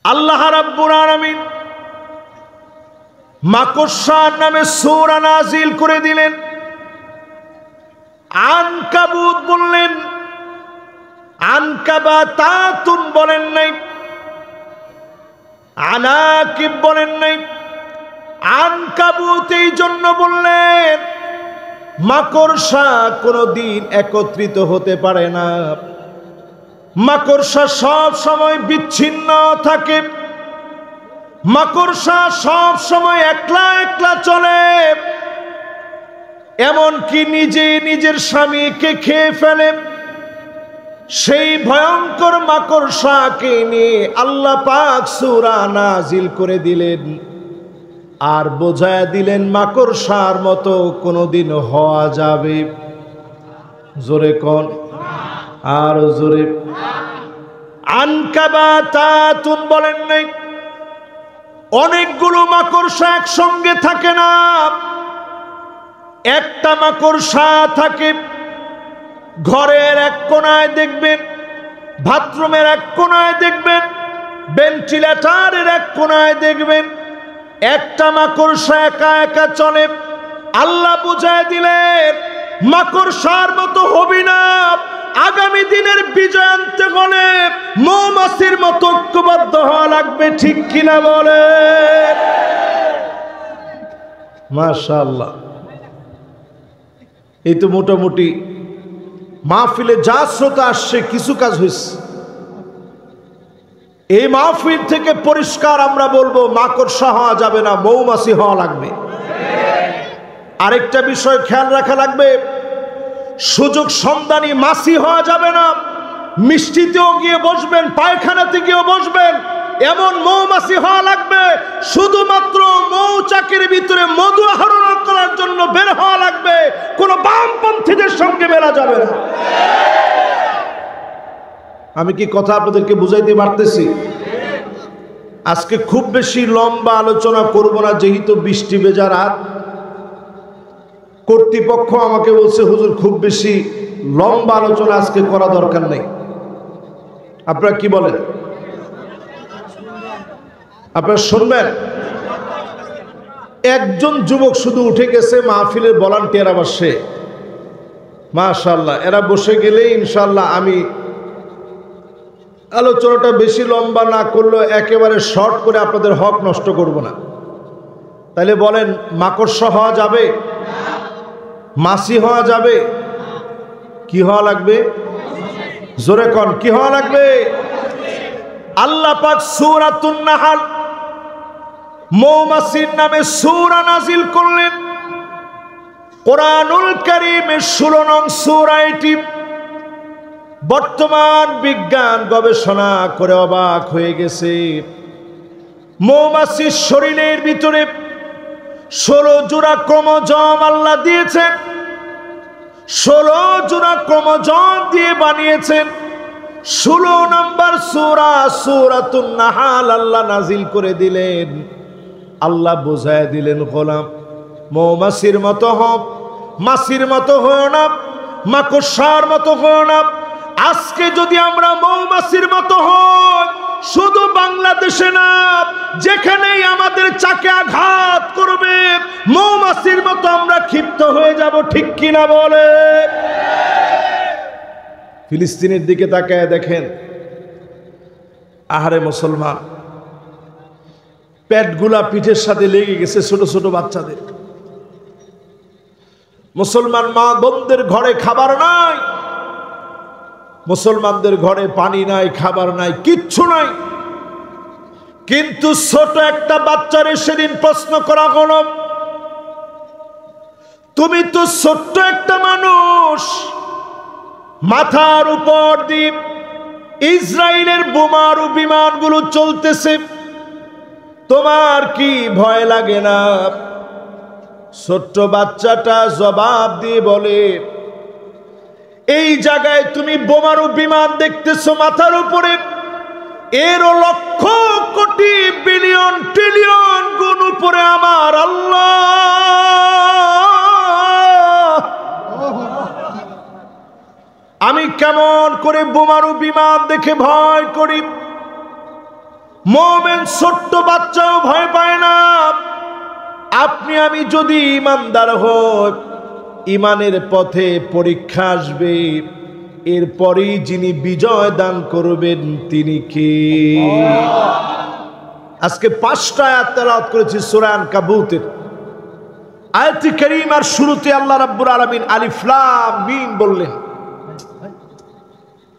আল্লাহ রাব্বুল আলামিন মাকড়সার নামে সূরা নাজিল করে দিলেন। আনকাবুত বললেন, আনকাবাতাতুন বলেন নাই, আনাকিব বলেন নাই। আনকাবুত এই জন্য বললেন, মাকড়সা কোনদিন একত্রিত হতে পারে না। মাকড়সা সব সময় বিচ্ছিন্ন থাকে, মাকড়সা সব সময় একলা একলা চলে, এমনকি নিজে নিজের স্বামীকে খেয়ে ফেলে। সেই ভয়ঙ্কর মাকড়সাকে নিয়ে আল্লাহ পাক সূরা নাজিল করে দিলেন আর বোঝায় দিলেন মাকড়সার মতো কোনোদিন হওয়া যাবে। জোরে কোন, আর জোরে। আনকাবাতাতুন বলেন নাই। অনেকগুলো মাকড়সা একসঙ্গে থাকে না, একটা মাকড়সা থাকে। ঘরের এক কোনায় দেখবেন, বাথরুমের এক কোনায় দেখবেন, ভেন্টিলেটরের এক কোনায় দেখবেন, একটা মাকড়সা একা একা চলে। আল্লাহ বুঝায় দিলেন মাকড়সার মতো হবি না। আগামী দিনের বিজয় আনতে হলে মৌমাছির মতো ঐক্যবদ্ধ হওয়া লাগবে, ঠিক কিনা বলে? মাশাআল্লাহ। এই তো মোটামুটি মাহফিলে যা শ্রোতা আসছে কিছু কাজ হয়েছে। এই মাহফিল থেকে পরিষ্কার আমরা বলবো মাকড়সা হওয়া যাবে না, মৌমাছি হওয়া লাগবে। আরেকটা বিষয় খেয়াল রাখা লাগবে, সুযোগ সন্ধানী মাছি হওয়া যাবে না। মিষ্টিতেও গিয়ে বসবেন, পায়খানাতে গিয়েও বসবেন, এমন মৌমাছি হওয়া লাগবে। শুধুমাত্র মৌচাকের ভিতরে মধু আহরণ করার জন্য বের হওয়া লাগবে, কোন বামপন্থীদের সঙ্গে মেলা যাবে না। আমি কি কথা আপনাদেরকে বুঝাইতে পারতেছি? আজকে খুব বেশি লম্বা আলোচনা করব না, যেহেতু বৃষ্টি ভেজা রাত। কর্তৃপক্ষ আমাকে বলছে, হুজুর খুব বেশি লম্বা আলোচনা আজকে করা দরকার নেই। আপনারা কি বলেন? আপনারা শুনবেন? একজন যুবক শুধু উঠে গেছে, মাহফিলের ভলান্টিয়ার আবার সে। মাশাআল্লাহ, এরা বসে গেলে ইনশাআল্লাহ আমি আলোচনাটা বেশি লম্বা না করলেও একেবারে শর্ট করে আপনাদের হক নষ্ট করব না। তাইলে বলেন, মাকড়সা হওয়া যাবে? মাছি হওয়া যাবে? কি হওয়া লাগবে? জোরে কোন, কি হওয়া লাগবে? আল্লাহ পাক সূরাতুন নাহল মৌমাছির নামে সূরা নাজিল করলেন। কোরআনুল কারীমের 16 নং সূরা এটি। বর্তমান বিজ্ঞান গবেষণা করে অবাক হয়ে গেছে, মৌমাছির শরীরের ভিতরে 16 জোড়া ক্রোমোজোম আল্লাহ দিয়েছেন। 16 জোড়া ক্রোমোজোম দিয়ে বানিয়েছেন। 16 নম্বর সূরা সূরাতুন নাহল আল্লাহ নাজিল করে দিলেন। আল্লাহ বুঝায় দিলেন, গোলাম মৌমাছির মতো হও, মাছির মতো হও না, মাকড়সার মতো হও না। আজকে যদি আমরা মৌমাছির মতো হই, শুধু বাংলাদেশে না, যেখানেই আমাদের চাকে আঘাত করবে মৌমাছির মতো আমরা ক্ষিপ্ত হয়ে যাব, ঠিক কিনা বলে? ফিলিস্তিনের দিকে তাকায় দেখেন, আহারে মুসলমান, পেটগুলা পিঠের সাথে লেগে গেছে ছোট ছোট বাচ্চাদের। মুসলমান মা বোনদের ঘরে খাবার নাই, মুসলমানদের ঘরে পানি নাই, খাবার নাই, কিচ্ছু নাই। কিন্তু ছোট একটা বাচ্চারে সেদিন প্রশ্ন করা হলো, তুমি তো ছোট্ট একটা মানুষ, মাথার উপর দিয়ে ইসরায়েলের বোমার বিমানগুলো চলতেছে, তোমার কি ভয় লাগে না? ছোট্ট বাচ্চাটা জবাব দিয়ে বলে, এই জায়গায় তুমি বোমারু বিমান দেখতেছো মাথার উপরে, এরও লক্ষ কোটি বিলিয়ন ট্রিলিয়ন গুণ উপরে আমার আল্লাহ। আমি কেমন করে বোমারু বিমান দেখে ভয় করি? মুমিন ছোট্ট বাচ্চাও ভয় পায় না। আপনি আমি যদি ইমানদার হই, ইমানের পথে পরীক্ষা আসবে, এরপরেই যিনি বিজয় দান করবেন তিনি কে? আজকে 5টা আয়াত তেলাওয়াত করেছি সূরা আনকাবুতের। আয়াতে কারীমার শুরুতে আল্লাহ রাব্বুল আলামিন আলিফ লাম মিম বললেন।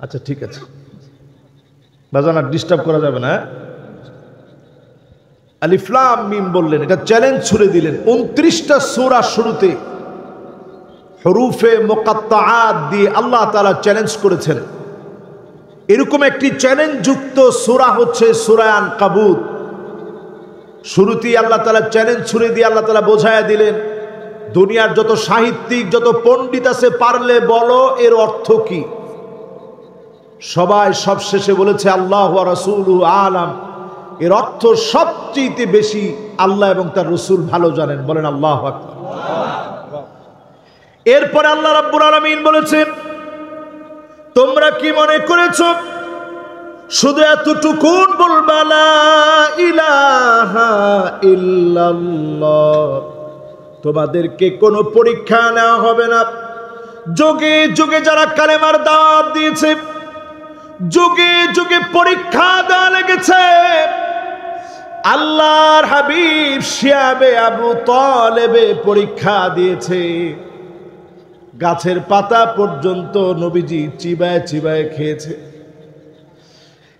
আচ্ছা ঠিক আছে বাজান, আর ডিস্টার্ব করা যাবে না। আলিফ লাম মিম বললেন, এটা চ্যালেঞ্জ ছুড়ে দিলেন। 29টা সূরা শুরুতে হরুফে মুকাত্তাআত দিয়ে আল্লাহ তাআলা চ্যালেঞ্জ করেছেন। এরকম একটি চ্যালেঞ্জ যুক্ত সূরা হচ্ছে সূরা আনকাবুত। শুরুতেই আল্লাহ তাআলা চ্যালেঞ্জ ছুড়ে দিয়ে আল্লাহ তাআলা বোঝায়া দিলেন, দুনিয়ার যত সাহিত্যিক যত পণ্ডিত আছে পারলে বলো এর অর্থ কি। সবাই সবশেষে বলেছে আল্লাহু ওয়া রাসূলুহু আলাম, এর অর্থ সবচেয়ে বেশি আল্লাহ এবং তার রাসূল ভালো জানেন। বলেন আল্লাহু আকবার। এরপরে আল্লাহ রাব্বুল আলামিন বলেছেন, তোমরা কি মনে করেছো শুধু এতটুকুন বলবা লা ইলাহা ইল্লাল্লাহ, তোমাদেরকে কোনো পরীক্ষা নেওয়া হবে না? যুগে যুগে যারা কালেমার দাওয়াত দিয়েছে, যুগে যুগে পরীক্ষা দেওয়া লেগেছে। আল্লাহর হাবিব শিয়াবে আবু তালেবে পরীক্ষা দিয়েছে। গাছের পাতা পর্যন্ত নবীজি চিবায় চিবায় খেয়েছে।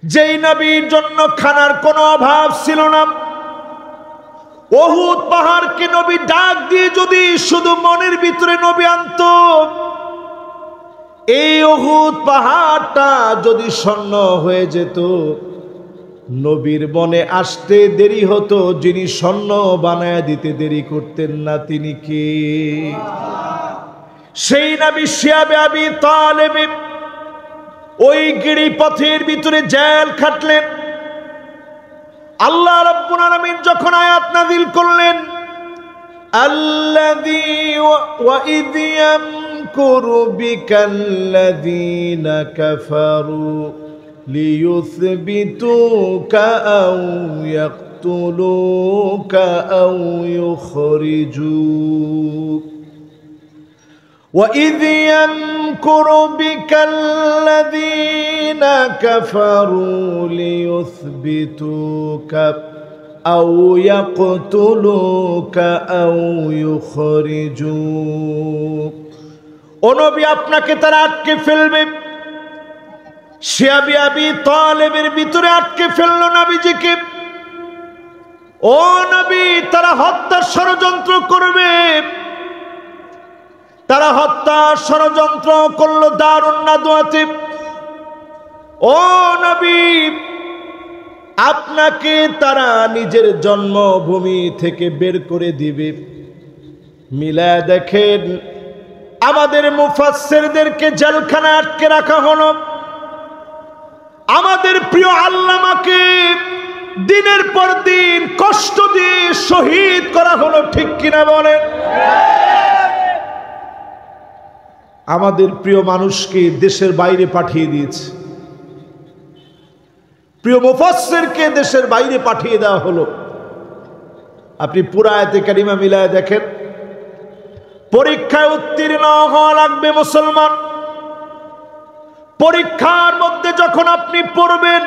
যেই নবীর জন্য খানার কোনো অভাব ছিল না, উহুদ পাহাড়কে নবী ডাক দিয়ে যদি শুধু মনের ভিতরে নবী আনত, এই উহুদ পাহাড়টা যদি স্বর্ণ হয়ে যেত, নবীর মনে আসতে দেরি হতো। যিনি স্বর্ণ বানায় দিতে দেরি করতেন না তিনি কে? সেই নবী শিয়াবে আবি তালেব ওই গিরিপথের ভিতরে জেল খাটলেন। আল্লাহ রাব্বুল আলামিন যখন আয়াত নাযিল করলেন, আল্লাযী ওয়া ইয ইয়ামকুরু বিকাল্লাযীনা কাফারু লিয়ুথবিতুকা আও ইয়াকতুলুকা আও ইউখরিজুক وَإِذْ يَمْكُرُ بِكَ الَّذِينَ كَفَرُوا لِيُثْبِتُوكَ أَوْ يَقْتُلُوكَ أَوْ يُخْرِجُوكَ। ও নবী, আপনাকে তারা আটকে ফেলবে। শিয়াবে আবি তালেবের ভিতরে আটকে ফেললো নবীজিকে। ও নবী, তারা হত্যার ষড়যন্ত্র করবে। তারা হত্যা ষড়যন্ত্র করলো দারুন নাদওয়াতে। ও নবী, আপনাকে তারা নিজের জন্মভূমি থেকে বের করে দিবে। মিলায়া দেখেন, আমাদের মুফাসসিরদেরকে জেলখানায় আটকে রাখা হলো। আমাদের প্রিয় আল্লামাকে দিনের পর দিন কষ্ট দিয়ে শহীদ করা হলো, ঠিক কিনা বলেন? আমাদের প্রিয় মানুষকে দেশের বাইরে পাঠিয়ে দিয়েছে। প্রিয় মুফাসসিরকে দেশের বাইরে পাঠিয়ে দেওয়া হলো। আপনি পুরা আয়াতে কারিমা মিলায় দেখেন। পরীক্ষায় উত্তীর্ণ হওয়া লাগবে মুসলমান। পরীক্ষার মধ্যে যখন আপনি পড়বেন,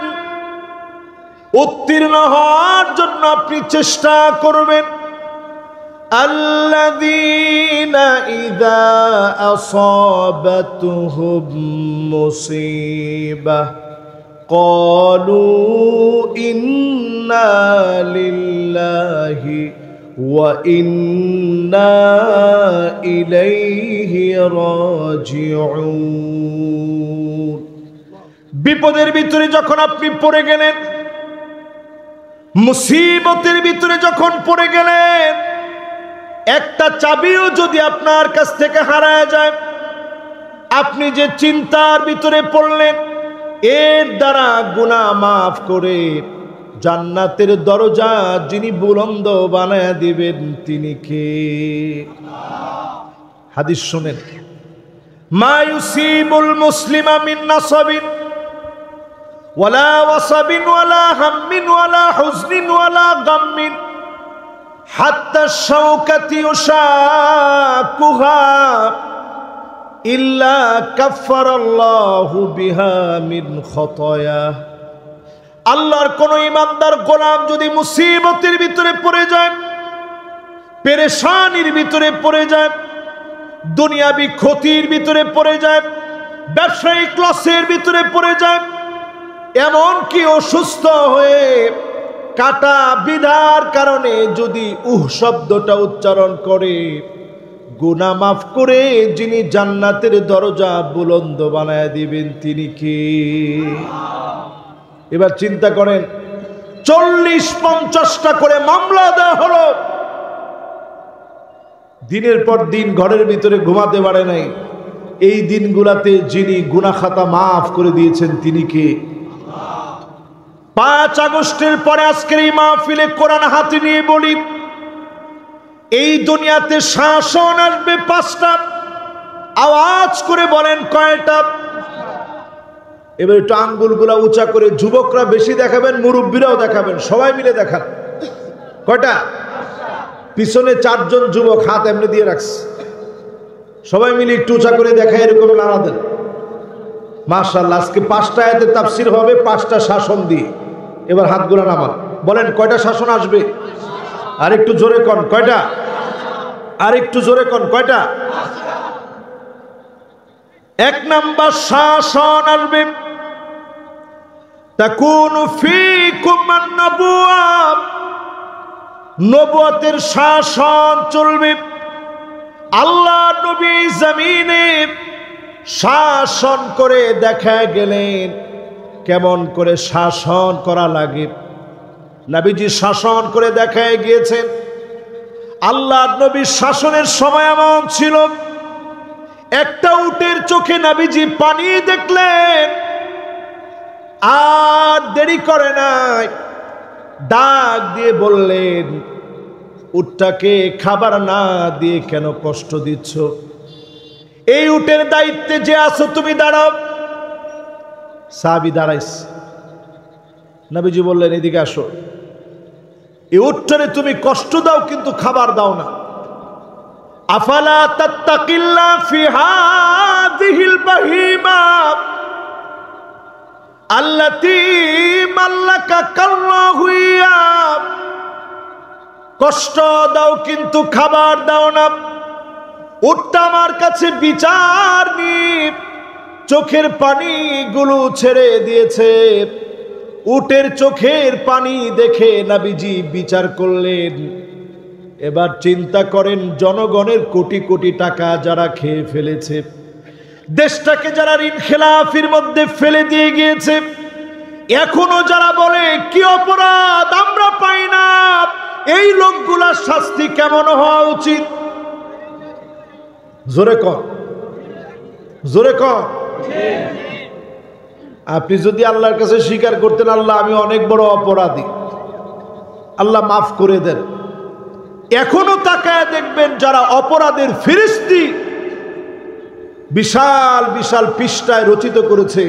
উত্তীর্ণ হওয়ার জন্য আপনি চেষ্টা করবেন। আল্লাযীনা ইযা আসাবাতুহুম মুসিবাহ ক্বালু ইন্না লিল্লাহি ওয়া ইন্না ইলাইহি রাজিউন। বিপদের ভিতরে যখন আপনি পড়ে গেলেন, মুসিবতের ভিতরে যখন পড়ে গেলেন, একটা চাবিও যদি আপনার কাছ থেকে হারায় যায়, আপনি যে চিন্তার ভিতরে পড়লেন, এর দ্বারা গুনাহ মাফ করে জান্নাতের দরজা যিনি বুলন্দ বানায়া দিবেন তিনি কে? হাদিস শুনেন, মা ইউসিবুল মুসলিমা মিন নাসাবিন ওয়ালা ওয়াসাবিন ওয়ালা হাম্মিন ওয়ালা হুজনিন ওয়ালা গাম্মিন হাত্তা শাওকাতি ইউশাকুহা ইল্লা কাফফারাল্লাহু বিহা মিন খতায়া। আল্লাহর কোন ইমানদার গোলাম যদি মুসিবতের ভিতরে পড়ে যায়, পেরেশানির ভিতরে পড়ে যায়, দুনিয়াবি ক্ষতির ভিতরে পড়ে যায়, ব্যবসায়িক লসের ভিতরে পড়ে যায়, এমনকি অসুস্থ হয়ে কাটা বিধার কারণে যদি শব্দটা উচ্চারণ করে, গুনাহ মাফ করে যিনি জান্নাতের দরজা বুলন্দ বানায় দিবেন তিনি কে? এবার চিন্তা করেন, 40-50টা করে মামলা দেওয়া হলো, দিনের পর দিন ঘরের ভিতরে ঘুমাতে পারে নাই। এই দিনগুলাতে যিনি গুনাহ খাতা মাফ করে দিয়েছেন তিনি কে? 5 আগস্টের পরে আজকের এই মাহফিলে কোরআন হাতে নিয়ে বলি, এই দুনিয়াতে শাসন আসবে 5টা। আওয়াজ করে বলেন কয়টা? এবার একটু আঙ্গুলগুলা উঁচা করে, যুবকরা বেশি দেখাবেন, মুরব্বীরাও দেখাবেন, সবাই মিলে দেখান। কয়টা? পিছনে 4 জন যুবক হাত এমনি দিয়ে রাখছে, সবাই মিলে একটু উঁচা করে দেখায়, এরকম নাড়া দেন। মাশাআল্লাহ, আজকে 5টা আয়াতে তাফসীর হবে, 5টা শাসন দিয়ে। এবার হাতগুলা নামান, বলেন কয়টা শাসন আসবে? আর একটু জোরে কোন কয়টা? আর একটু জোরে কোন কয়টা? 1 নাম্বার শাসন আসবে, তাকুনু ফীকুম আন-নবুওয়া, নবুয়তের শাসন চলবে। আল্লাহ নবী জমিনে শাসন করে দেখা গেলেন কেমন করে শাসন করা লাগে। নবীজি শাসন করে দেখায় গিয়েছেন। আল্লাহ নবীর শাসনের সময় এমন ছিল, একটা উটের চোখে নবীজি পানি দেখলেন, আর দেরি করে নাই, ডাক দিয়ে বললেন, উটটাকে খাবার না দিয়ে কেন কষ্ট দিচ্ছ? এই উটের দায়িত্বে যে আছো তুমি দাঁড়াও। সাহাবী দাঁড়াইছে, নবীজি বললেন, এদিকে আসো, এই উটটারে তুমি কষ্ট দাও কিন্তু খাবার দাও না। আফালা তাত্তাকিল্লাহ ফি হাযিহিল বাহিমা আল্লাতী মাল্লাকাকাল্লাহু ইয়া, কষ্ট দাও কিন্তু খাবার দাও না। উটটা আমার কাছে বিচার নি, চোখের পানিগুলো ছেড়ে দিয়েছে। উটের চোখের পানি দেখে নবীজি বিচার করলেন। এবার চিন্তা করেন, জনগণের কোটি কোটি টাকা যারা খেয়ে ফেলেছে, দেশটাকে যারা ঋণ খেলাফির মধ্যে ফেলে দিয়ে গিয়েছে, এখনো যারা বলে কি অপরাধ আমরা পাই না, এই লোকগুলার শাস্তি কেমন হওয়া উচিত? জোরে কর, জোরে কর। আপনি যদি আল্লাহর কাছে স্বীকার করতেন, আল্লাহ আমি অনেক বড় অপরাধী, আল্লাহ মাফ করে দেন, এখনো তাকায় দেখবেন যারা অপরাধের ফিরিস্তি বিশাল বিশাল পৃষ্ঠায় রচিত করেছে,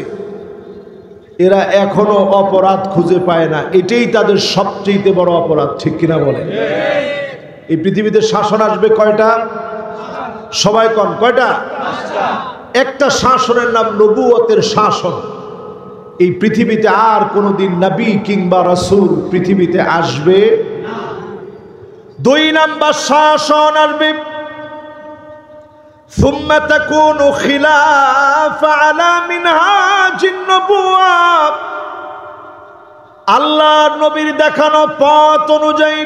এরা এখনো অপরাধ খুঁজে পায় না। এটাই তাদের সবচেয়ে বড় অপরাধ, ঠিক কিনা বলেন? এই পৃথিবীতে শাসন আসবে কয়টা? সবাই কন কয়টা? একটা শাসনের নাম নবুয়তের শাসন। এই পৃথিবীতে আর কোনোদিন নবী কিংবা রাসূল পৃথিবীতে আসবে না। 2 নাম্বার শাসন আসবে, ثم تكون خلاف على منهاج النبوة, আল্লাহ নবীর দেখানো পথ অনুযায়ী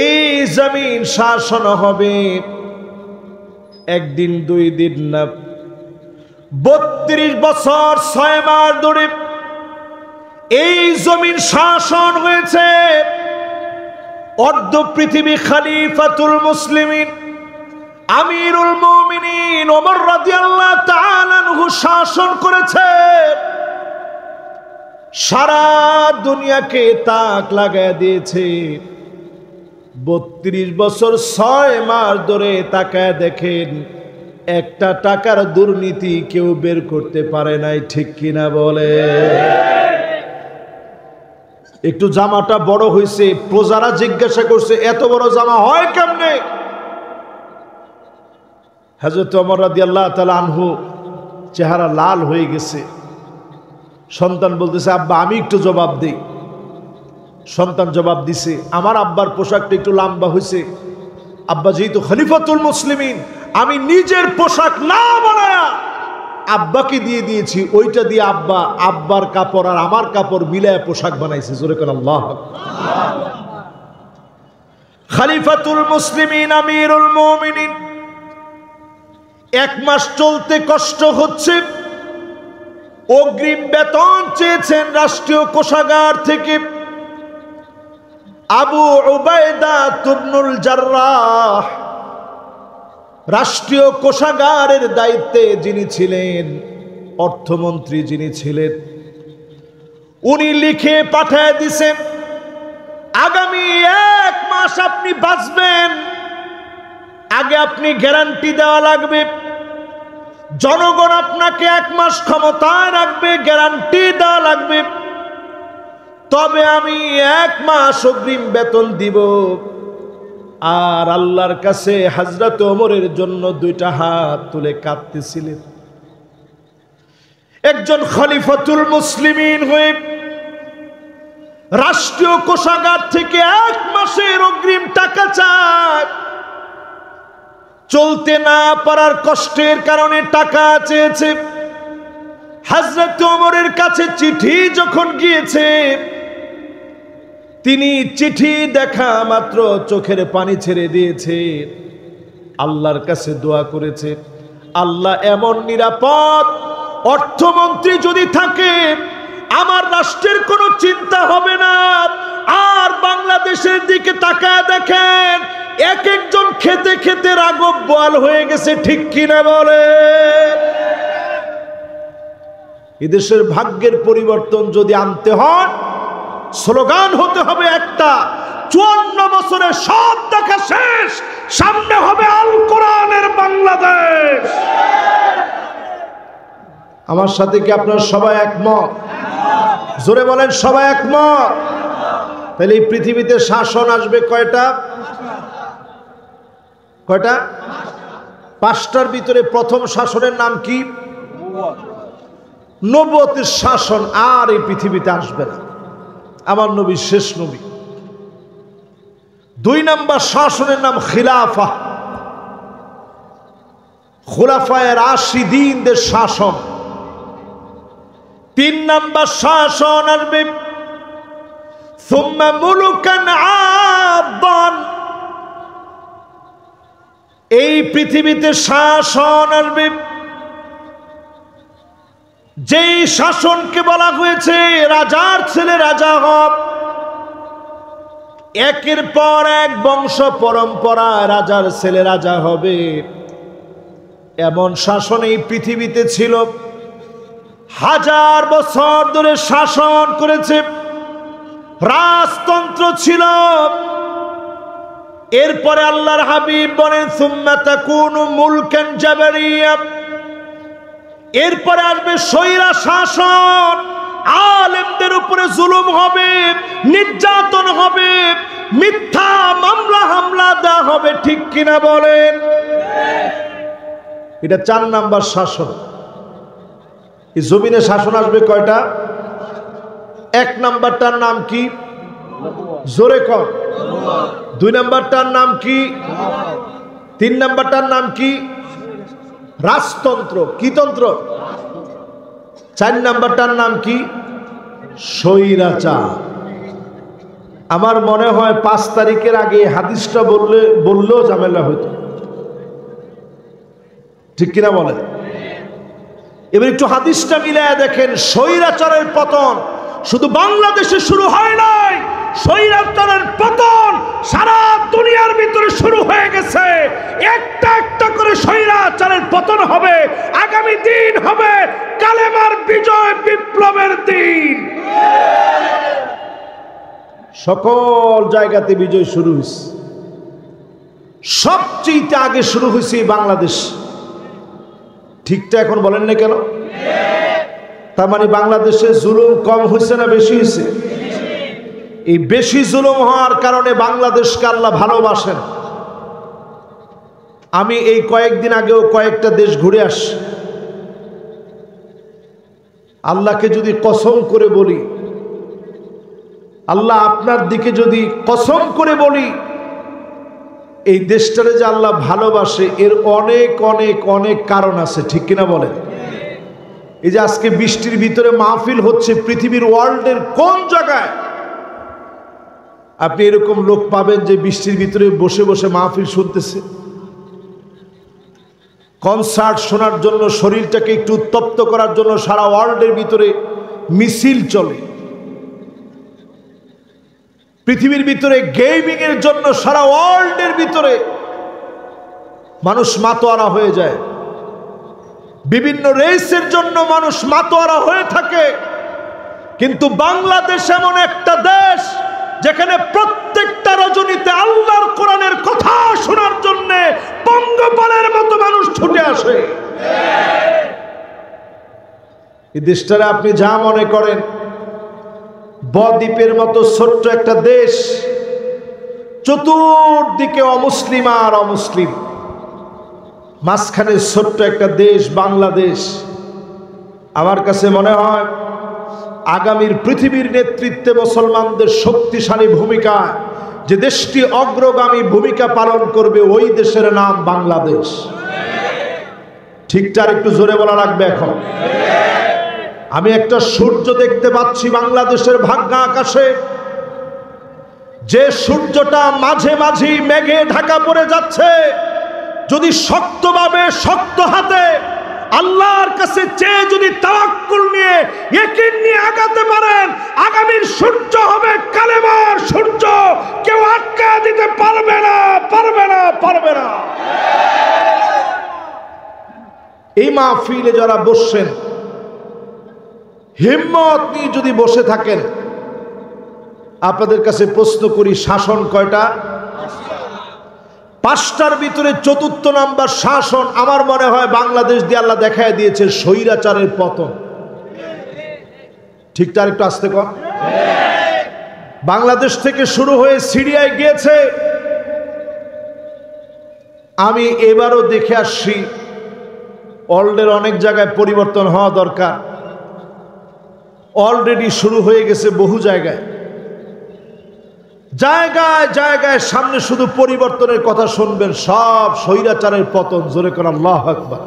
এই জমিন শাসন হবে। একদিন 2 দিন না, 32 বছর 6 মাস ধরে এই জমিন শাসন হয়েছে। অর্ধ পৃথিবী খলিফাতুল মুসলিমিন আমিরুল মুমিনিন ওমর রাদিয়াল্লাহু তাআলা আনহু শাসন করেছে। সারা দুনিয়াকে তাক লাগায় দিয়েছে। 32 বছর 6 মাস ধরে তাকায় দেখেন একটা টাকার দুর্নীতি কেউ বের করতে পারে নাই, ঠিক কিনা বলে? একটু জামাটা বড় হয়েছে, প্রজারা জিজ্ঞাসা করছে এত বড় জামা হয় কেমনে? হযরত ওমর রাদিয়াল্লাহু তাআলা আনহু চেহারা লাল হয়ে গেছে। সন্তান বলতেছে, আব্বা আমি একটু জবাব দেই। সন্তান জবাব দিছে, আমার আব্বার পোশাকটা একটু লম্বা হয়েছে, আব্বা যেহেতু খলিফাতুল মুসলিমিন, আমি নিজের পোশাক না বানায়া আব্বাকে দিয়ে দিয়েছি, ওইটা দিয়ে আব্বার কাপড় আর আমার কাপড় মিলায় পোশাক বানাইছে। জোরে করে আল্লাহু আকবার। খলিফাতুল মুসলিমিন, আমিরুল মুমিনিন, 1 মাস চলতে কষ্ট হচ্ছে, অগ্রিম বেতন চেয়েছেন রাষ্ট্রীয় কোষাগার থেকে। আবু উবাইদা ইবনুল জাররাহ রাষ্ট্রীয় কোষাগারের দায়িত্বে যিনি ছিলেন, অর্থমন্ত্রী যিনি ছিলেন, উনি লিখে পাঠিয়ে দিয়েছেন, আগামী 1 মাস আপনি বাঁচবেন, আগে আপনি গ্যারান্টি দেওয়া লাগবে। জনগণ আপনাকে 1 মাস ক্ষমতায় রাখবে, গ্যারান্টি দেওয়া লাগবে, তবে আমি 1 মাস অগ্রিম বেতন দিব। আর আল্লাহর কাছে হযরত ওমরের জন্য 2টা হাত তুলে কাঁদতেছিলেন। একজন খলিফাতুল মুসলিমিন হয়ে রাষ্ট্রীয় কোষাগার থেকে 1 মাসের অগ্রিম টাকা চায়, চলতে না পারার কষ্টের কারণে টাকা চেয়েছে। হযরত ওমরের কাছে চিঠি যখন গিয়েছে, তিনি চিঠি দেখা মাত্র চোখের পানি ছেড়ে দিয়েছে, আল্লাহর কাছে দোয়া করেছে, আল্লাহ এমন নিরাপদ অর্থমন্ত্রী যদি থাকে, আমার রাষ্ট্রের কোনো চিন্তা হবে না। আর বাংলাদেশের দিকে তাকায় দেখেন, এক একজন খেতে খেতে রাগব বোয়াল হয়ে গেছে, ঠিক কিনা বলে? এদেশের ভাগ্যের পরিবর্তন যদি আনতে হয়, স্লোগান হতে হবে একটা, 54 বছরে সব দেখা শেষ, সামনে হবে আল কোরআনের বাংলাদেশ। আমার সাথে কি আপনারা সবাই একমত? জোরে বলেন, সবাই একমত? তাহলে এই পৃথিবীতে শাসন আসবে কয়টা? 5টার ভিতরে প্রথম শাসনের নাম কি? নবুয়তের শাসন আর এই পৃথিবীতে আসবে না, আমার নবী শেষ নবী। 2 নাম্বার শাসনের নাম খিলাফা, খুলাফায়ে রাশিদিনদের শাসন। 3 নাম্বার শাসন আসবে সুম্মা মুলুকান আদান, এই পৃথিবীতে শাসন আসবে যেই শাসনকে বলা হয়েছে রাজার ছেলে রাজা হব, একের পর এক বংশ পরম্পরা রাজার ছেলে রাজা হবে। এমন শাসন এই পৃথিবীতে ছিল, 1000 বছর ধরে শাসন করেছে, রাজতন্ত্র ছিল। এরপরে আল্লাহর হাবিব বলেন সুম্মা তাকুনু মুলকান জাবারিয়া, এরপরে আসবে স্বৈরা শাসন, আলেমদের উপরে জুলুম হবে, নির্যাতন হবে, মিথ্যা মামলা হামলা দেওয়া হবে, ঠিক কিনা বলেন? এটা 4 নাম্বার শাসন। এই জমিনে শাসন আসবে কয়টা? 1 নাম্বারটার নাম কি? জোরে কর। 2 নাম্বারটার নাম কি? 3 নাম্বারটার নাম কি? রাজতন্ত্র। কি তন্ত্র? 4 নাম্বারটার নাম কি? স্বৈরাচার। আমার মনে হয় 5 তারিখের আগে হাদিসটা বললেও ঝামেলা হইতো, ঠিক কিনা বলেন? এবার একটু হাদিসটা মিলায় দেখেন, স্বৈরাচারের পতন শুধু বাংলাদেশে শুরু হয় নাই, স্বৈরাচারের পতন সারা দুনিয়ার ভিতরে শুরু হয়ে গেছে। একটা একটা করে স্বৈরাচারের পতন হবে, আগামী দিন হবে কালেমার বিজয়, বিপ্লবের দিন। সকল জায়গাতে বিজয় শুরু হয়েছে, সবচেয়ে আগে শুরু হয়েছে বাংলাদেশ। ঠিকটা এখন বলেন না কেন? তার মানে বাংলাদেশে জুলুম কম হয়েছে না বেশি হয়েছে? এই বেশি জুলুম হওয়ার কারণে বাংলাদেশকে আল্লাহ ভালোবাসেন। আমি এই কয়েকদিন আগেও কয়েকটা দেশ ঘুরে আসছি। আল্লাহকে যদি কসম করে বলি, আল্লাহ আপনার দিকে যদি কসম করে বলি, এই দেশটারে যে আল্লাহ ভালোবাসে এর অনেক অনেক অনেক কারণ আছে, ঠিক কিনা বলেন? এই যে আজকে বৃষ্টির ভিতরে মাহফিল হচ্ছে, পৃথিবীর ওয়ার্ল্ডের কোন জায়গায় আপনি এরকম লোক পাবেন যে বৃষ্টির ভিতরে বসে বসে মাহফিল শুনতেছে? কনসার্ট শোনার জন্য, শরীরটাকে একটু উত্তপ্ত করার জন্য সারা ওয়ার্ল্ডের ভিতরে মিছিল চলে। পৃথিবীর ভিতরে গেমিং এর জন্য সারা ওয়ার্ল্ডের ভিতরে মানুষ মাতোয়ারা হয়ে যায়। বিভিন্ন রেসের জন্য মানুষ মাতোয়ারা হয়ে থাকে। কিন্তু বাংলাদেশ এমন একটা দেশ যেখানে প্রত্যেকটা রজনীতে আল্লাহর কোরআনের কথা শোনার জন্য পঙ্গপালের মতো মানুষ ছুটে আসে। এই দেশটারে আপনি যা মনে করেন, বদ্বীপের মতো ছোট্ট একটা দেশ, চতুর্দিকে অমুসলিম আর অমুসলিম, মাঝখানে ছোট্ট একটা দেশ বাংলাদেশ। আমার কাছে মনে হয় আগামীর পৃথিবীর নেতৃত্বে মুসলমানদের শক্তিশালী ভূমিকা, যে দেশটি অগ্রগামী ভূমিকা পালন করবে, ওই দেশের নাম বাংলাদেশ। ঠিকটা একটু জোরে বলা লাগবে। এখন আমি একটা সূর্য দেখতে পাচ্ছি বাংলাদেশের ভাগ্যা আকাশে, যে সূর্যটা মাঝে মাঝে মেঘে ঢাকা পড়ে যাচ্ছে। যদি শক্তভাবে, শক্ত হাতে আল্লাহর কাছে চেয়ে যদি তাওয়াক্কুল নিয়ে, ইয়াকিন নিয়ে আগাতে পারেন, আগামীর সূর্য হবে কালেমার সূর্য। কেউ আটকা দিতে পারবে না, পারবে না, পারবে না। এই মাহফিলে যারা বসছেন, হিম্মত নিয়ে যদি বসে থাকেন, আপনাদের কাছে প্রশ্ন করি, শাসন কয়টা? পাঁচটার ভিতরে চতুর্থ নাম্বার শাসন আমার মনে হয় বাংলাদেশ দিয়ে আল্লাহ দেখায় দিয়েছে স্বৈরাচারের পতন। ঠিকটা একটু আসতে কর। বাংলাদেশ থেকে শুরু হয়ে সিরিয়ায় গিয়েছে। আমি এবারও দেখে আসছি ওয়ার্ল্ডের অনেক জায়গায় পরিবর্তন হওয়া দরকার। অলরেডি শুরু হয়ে গেছে বহু জায়গায়, জায়গায় জায়গায় সামনে শুধু পরিবর্তনের কথা শুনবেন, সব স্বৈরাচারের পতন। জোরে করে আল্লাহু আকবার।